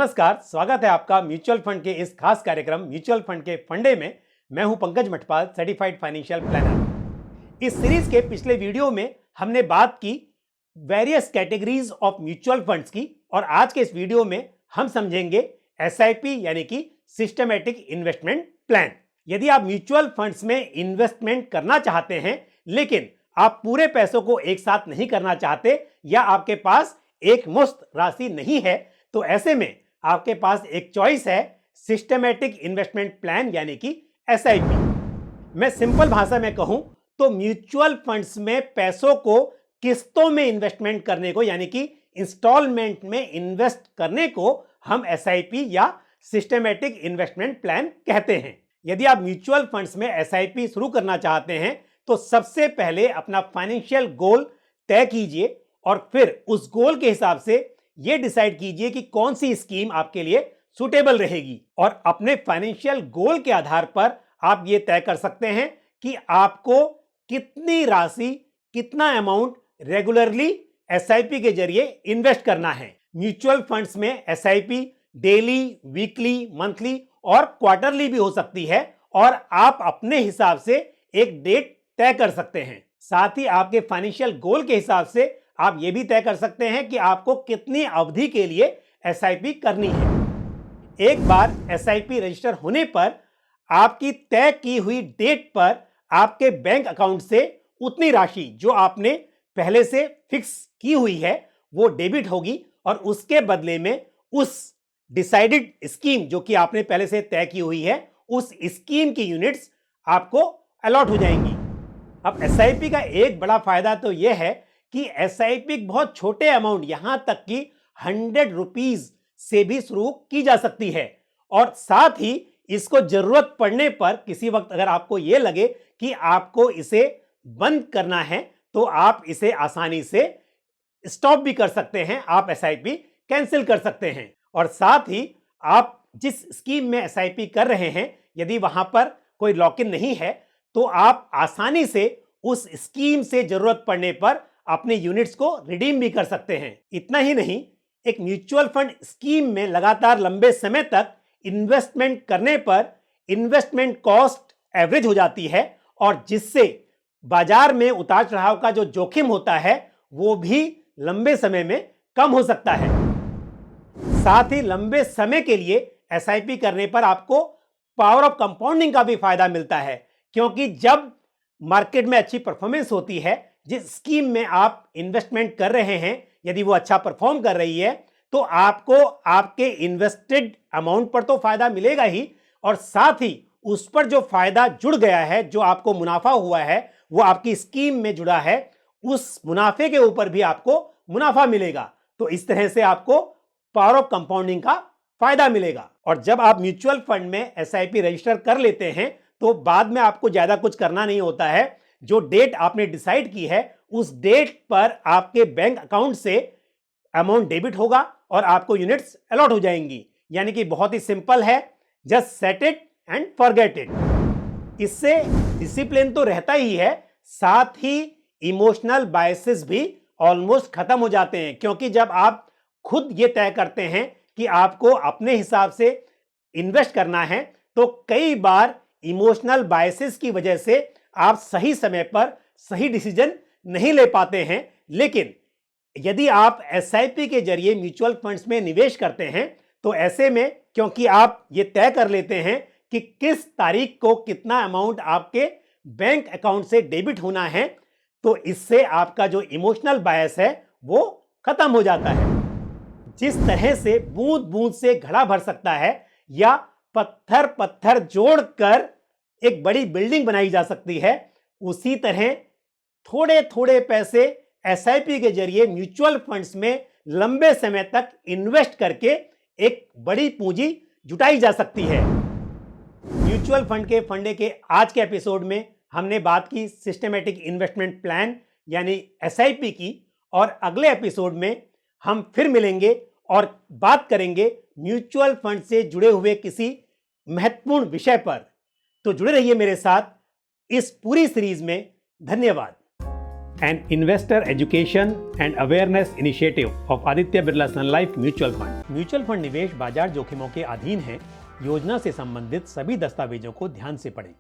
नमस्कार, स्वागत है आपका म्यूचुअल फंड के इस खास कार्यक्रम म्यूचुअल फंड के फंडे में। मैं हूं Pankaj Mathpal, certified financial planner. इस सीरीज के पिछले वीडियो में हमने बात की various categories of mutual funds की, और आज के इस वीडियो में हम समझेंगे एसआईपी यानी कि सिस्टमैटिक इन्वेस्टमेंट प्लान। यदि आप म्यूचुअल फंड्स में इन्वेस्टमेंट करना चाहते हैं लेकिन आप पूरे पैसों को एक साथ नहीं करना चाहते, या आपके पास एक मुश्त राशि नहीं है, तो ऐसे में आपके पास एक चॉइस है सिस्टमैटिक इन्वेस्टमेंट प्लान यानी कि एसआईपी। मैं सिंपल भाषा में कहूं तो म्यूचुअल फंड्स में पैसों को किस्तों में इन्वेस्टमेंट करने को यानी कि इंस्टॉलमेंट में इन्वेस्ट करने को हम एसआईपी या सिस्टमैटिक इन्वेस्टमेंट प्लान कहते हैं। यदि आप म्यूचुअल फंड्स में एसआईपी शुरू करना चाहते हैं तो सबसे पहले अपना फाइनेंशियल गोल तय कीजिए और फिर उस गोल के हिसाब से यह डिसाइड कीजिए कि कौन सी स्कीम आपके लिए सुटेबल रहेगी, और अपने फाइनेंशियल गोल के आधार पर आप ये तय कर सकते हैं कि आपको कितनी राशि, कितना अमाउंट रेगुलरली एसआईपी के जरिए इन्वेस्ट करना है। म्यूचुअल फंड्स में एसआईपी डेली, वीकली, मंथली और क्वार्टरली भी हो सकती है, और आप अपने हिसाब से एक डेट तय कर सकते हैं। साथ ही आपके फाइनेंशियल गोल के हिसाब से आप ये भी तय कर सकते हैं कि आपको कितनी अवधि के लिए एसआईपी करनी है। एक बार एसआईपी रजिस्टर होने पर आपकी तय की हुई डेट पर आपके बैंक अकाउंट से उतनी राशि जो आपने पहले से फिक्स की हुई है वो डेबिट होगी, और उसके बदले में उस डिसाइडेड स्कीम जो कि आपने पहले से तय की हुई है उस स्कीम की यूनिट्स आपको अलॉट हो जाएंगी। अब एसआईपी का एक बड़ा फायदा तो यह है कि एसआईपी बहुत छोटे अमाउंट, यहां तक कि 100 रुपीज से भी शुरू की जा सकती है, और साथ ही इसको जरूरत पड़ने पर किसी वक्त अगर आपको यह लगे कि आपको इसे बंद करना है तो आप इसे आसानी से स्टॉप भी कर सकते हैं, आप एसआईपी कैंसिल कर सकते हैं। और साथ ही आप जिस स्कीम में एसआईपी कर रहे हैं यदि वहां पर कोई लॉक इन नहीं है तो आप आसानी से उस स्कीम से जरूरत पड़ने पर अपने यूनिट्स को रिडीम भी कर सकते हैं। इतना ही नहीं, एक म्यूचुअल फंड स्कीम में लगातार लंबे समय तक इन्वेस्टमेंट करने पर इन्वेस्टमेंट कॉस्ट एवरेज हो जाती है, और जिससे बाजार में उतार चढ़ाव का जो जोखिम होता है वो भी लंबे समय में कम हो सकता है। साथ ही लंबे समय के लिए एसआईपी करने पर आपको पावर ऑफ कंपाउंडिंग का भी फायदा मिलता है, क्योंकि जब मार्केट में अच्छी परफॉर्मेंस होती है, जिस स्कीम में आप इन्वेस्टमेंट कर रहे हैं यदि वो अच्छा परफॉर्म कर रही है तो आपको आपके इन्वेस्टेड अमाउंट पर तो फायदा मिलेगा ही, और साथ ही उस पर जो फायदा जुड़ गया है, जो आपको मुनाफा हुआ है वो आपकी स्कीम में जुड़ा है, उस मुनाफे के ऊपर भी आपको मुनाफा मिलेगा। तो इस तरह से आपको पावर ऑफ कंपाउंडिंग का फायदा मिलेगा। और जब आप म्यूचुअल फंड में एसआईपी रजिस्टर कर लेते हैं तो बाद में आपको ज्यादा कुछ करना नहीं होता है। जो डेट आपने डिसाइड की है उस डेट पर आपके बैंक अकाउंट से अमाउंट डेबिट होगा और आपको यूनिट्स अलॉट हो जाएंगी। यानी कि बहुत ही सिंपल है, just set it and forget it. इससे डिसिप्लिन तो रहता ही है, साथ ही इमोशनल बायसेस भी ऑलमोस्ट खत्म हो जाते हैं, क्योंकि जब आप खुद ये तय करते हैं कि आपको अपने हिसाब से इन्वेस्ट करना है तो कई बार इमोशनल बायसेस की वजह से आप सही समय पर सही डिसीजन नहीं ले पाते हैं। लेकिन यदि आप एसआईपी के जरिए म्यूचुअल फंड्स में निवेश करते हैं तो ऐसे में, क्योंकि आप ये तय कर लेते हैं कि किस तारीख को कितना अमाउंट आपके बैंक अकाउंट से डेबिट होना है, तो इससे आपका जो इमोशनल बायस है वो खत्म हो जाता है। जिस तरह से बूंद बूंद से घड़ा भर सकता है या पत्थर पत्थर जोड़कर एक बड़ी बिल्डिंग बनाई जा सकती है, उसी तरह थोड़े थोड़े पैसे एसआईपी के जरिए म्यूचुअल फंड्स में लंबे समय तक इन्वेस्ट करके एक बड़ी पूंजी जुटाई जा सकती है। म्यूचुअल फंड के फंडे के आज के एपिसोड में हमने बात की सिस्टमैटिक इन्वेस्टमेंट प्लान यानी एसआईपी की, और अगले एपिसोड में हम फिर मिलेंगे और बात करेंगे म्यूचुअल फंड से जुड़े हुए किसी महत्वपूर्ण विषय पर। तो जुड़े रहिए मेरे साथ इस पूरी सीरीज में। धन्यवाद। an investor education and awareness initiative of Aditya Birla Sun Life Mutual Fund। Mutual fund निवेश बाजार जोखिमों के अधीन है। योजना से संबंधित सभी दस्तावेजों को ध्यान से पढ़ें।